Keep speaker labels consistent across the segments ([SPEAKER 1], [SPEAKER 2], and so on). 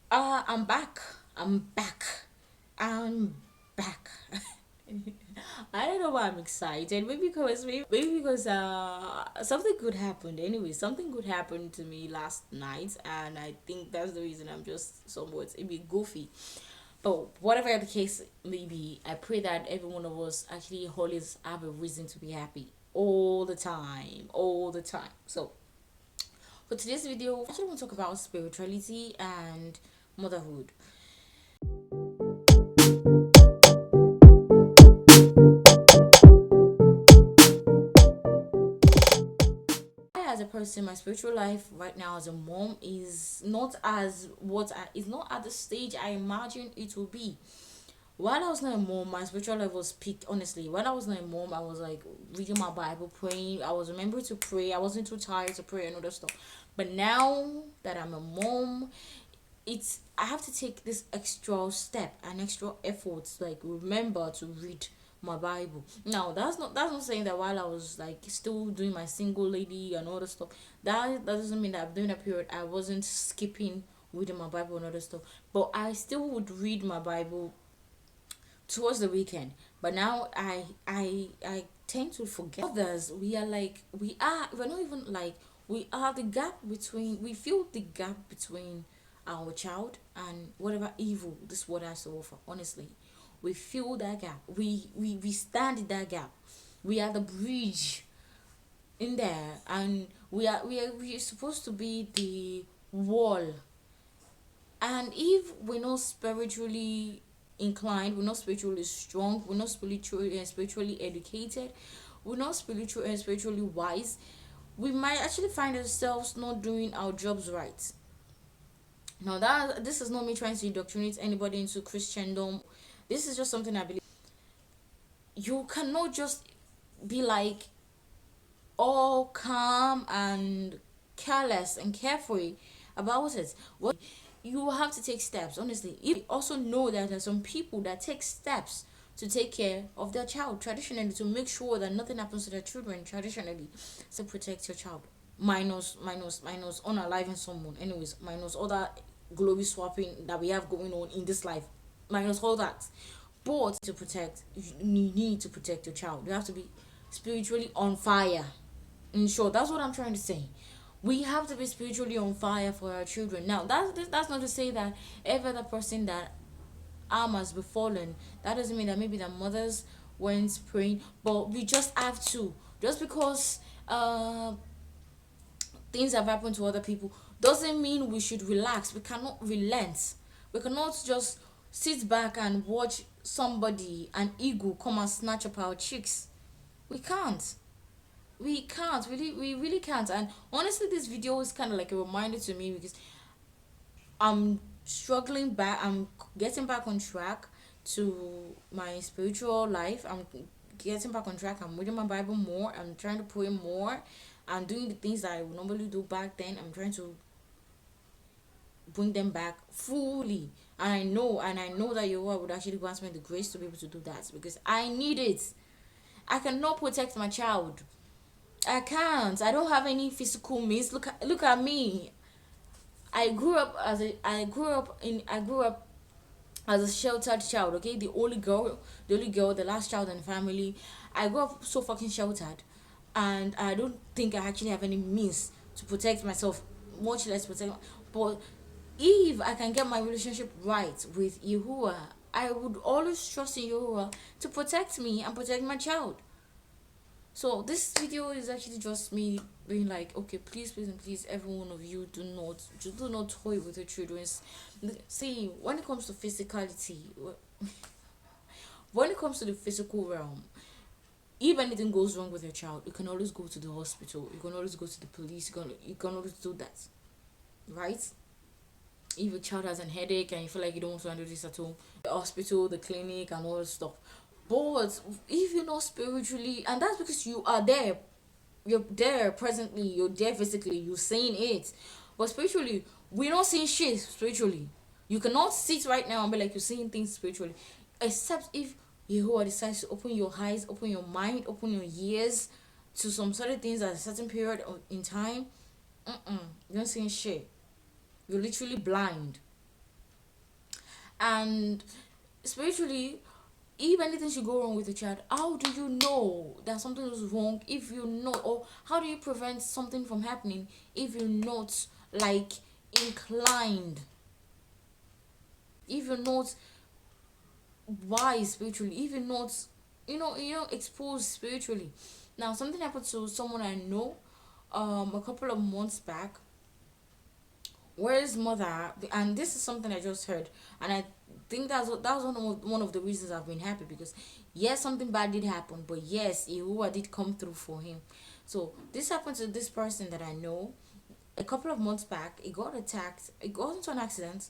[SPEAKER 1] I'm back. I'm back. I'm back. I don't know why I'm excited. Maybe because something good happened. Anyway, something good happened to me last night, and I think that's the reason I'm just somewhat a bit goofy. But whatever the case may be, I pray that every one of us actually always have a reason to be happy all the time, all the time. So for today's video, I actually want to talk about spirituality and motherhood. As a person, my spiritual life right now as a mom is not at the stage I imagine it will be. While I was not a mom, my spiritual life was peaked. Honestly, when I was not a mom, I was like reading my Bible, praying. I was remembering to pray. I wasn't too tired to pray and other stuff. But now that I'm a mom, it's I have to take this extra step and extra effort to like remember to read my Bible. Now that's not saying that while I was like still doing my single lady and all the stuff, that doesn't mean that during that period I wasn't skipping reading my Bible and other stuff. But I still would read my Bible towards the weekend. But now I tend to forget others. We're not even like we are the gap between we feel the gap between our child and whatever evil this world has to offer. Honestly, we feel that gap. We stand in that gap. We are the bridge in there, and we're supposed to be the wall. And if we're not spiritually inclined, we're not spiritually strong, we're not spiritually educated, we're not spiritual and spiritually wise, we might actually find ourselves not doing our jobs right. Now that this is not me trying to indoctrinate anybody into Christendom. This is just something I believe. You cannot just be like all calm and careless and carefree about it. What you will have to take steps. Honestly, you also know that there are some people that take steps to take care of their child traditionally to make sure that nothing happens to their children traditionally. So protect your child. Minus unaliving someone. Anyways, minus all that glory swapping that we have going on in this life. Minus all that. But to protect, you need to protect your child. You have to be spiritually on fire. In short, that's what I'm trying to say. We have to be spiritually on fire for our children. Now, that's not to say that every other person that arm has befallen, that doesn't mean that maybe the mothers weren't praying, but we just have to. Just because things have happened to other people doesn't mean we should relax. We cannot relent. We cannot just sit back and watch somebody, an ego, come and snatch up our chicks. We can't. We really can't. And honestly, this video is kind of like a reminder to me because I'm struggling back. I'm getting back on track to my spiritual life. I'm getting back on track. I'm reading my Bible more. I'm trying to pray more. I'm doing the things that I would normally do back then. I'm trying to bring them back fully. And I know that Yehova would actually grant me the grace to be able to do that because I need it. I cannot protect my child. I can't. I don't have any physical means. Look at me. I grew up as a sheltered child, okay? The only girl, the last child in the family. I grew up so fucking sheltered, and I don't think I actually have any means to protect myself, much less protect. But if I can get my relationship right with Yahuwah, I would always trust in Yahuwah to protect me and protect my child. So this video is actually just me being like, okay, please, and please, every one of you, do not toy with your children's. See, when it comes to physicality, when it comes to the physical realm, if anything goes wrong with your child, you can always go to the hospital. You can always go to the police. You can always do that, right? If your child has a headache and you feel like you don't want to handle this at home, the hospital, the clinic, and all that stuff. But if you're not spiritually, and that's because you're there presently, you're there physically, you're saying it, but spiritually, we're not seeing shit spiritually. You cannot sit right now and be like you're seeing things spiritually, except if Yehovah decides to open your eyes, open your mind, open your ears to some certain things at a certain period in time. You're not seeing shit. You're literally blind. And spiritually, if anything should go wrong with the child, how do you know that something is wrong if you know, or how do you prevent something from happening if you're not like inclined, if you're not wise spiritually, if you're not, exposed spiritually? Now, something happened to someone I know, a couple of months back, where his mother, and this is something I just heard, and I think that was one of the reasons I've been happy, because yes, something bad did happen, but yes, Yehovah did come through for him. So this happened to this person that I know a couple of months back. He got attacked. He got into an accident,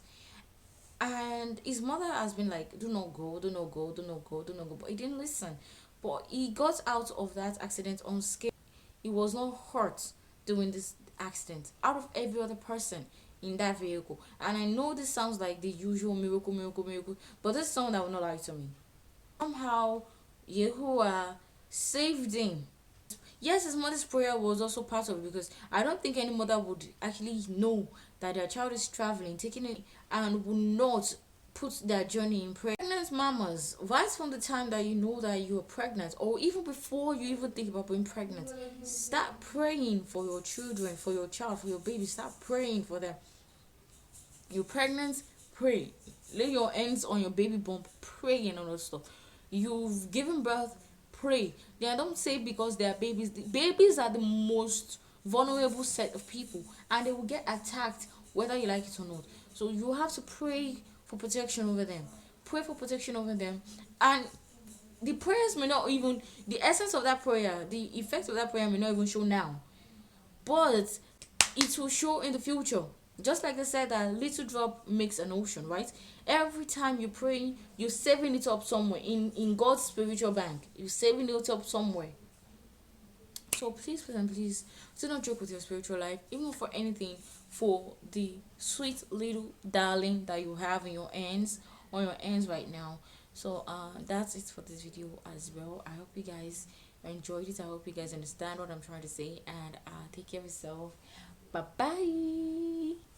[SPEAKER 1] and his mother has been like, "Do not go, do not go, do not go, do not go," but he didn't listen. But he got out of that accident unscathed. He was not hurt during this accident out of every other person in that vehicle. And I know this sounds like the usual miracle, miracle, miracle, but this is someone that will not lie to me. Somehow, Yahuwah saved him. Yes, his mother's prayer was also part of it, because I don't think any mother would actually know that their child is traveling, taking it, and would not put their journey in prayer. Pregnant mamas, right from the time that you know that you are pregnant, or even before you even think about being pregnant, start praying for your children, for your child, for your baby. Start praying for them. You're pregnant, pray. Lay your hands on your baby bump, pray, and all that stuff. You've given birth, pray. Then I don't say because they are babies. The babies are the most vulnerable set of people, and they will get attacked whether you like it or not. So you have to pray for protection over them. Pray for protection over them. And the prayers may not even, the essence of that prayer, the effect of that prayer may not even show now, but it will show in the future. Just like they said that little drop makes an ocean, right? Every time you pray, you're saving it up somewhere in God's spiritual bank. You're saving it up somewhere. So please, please, and please, do not joke with your spiritual life, even for anything, for the sweet little darling that you have in your hands, on your hands right now. So that's it for this video as well. I hope you guys enjoyed it. I hope you guys understand what I'm trying to say, and take care of yourself. Bye bye.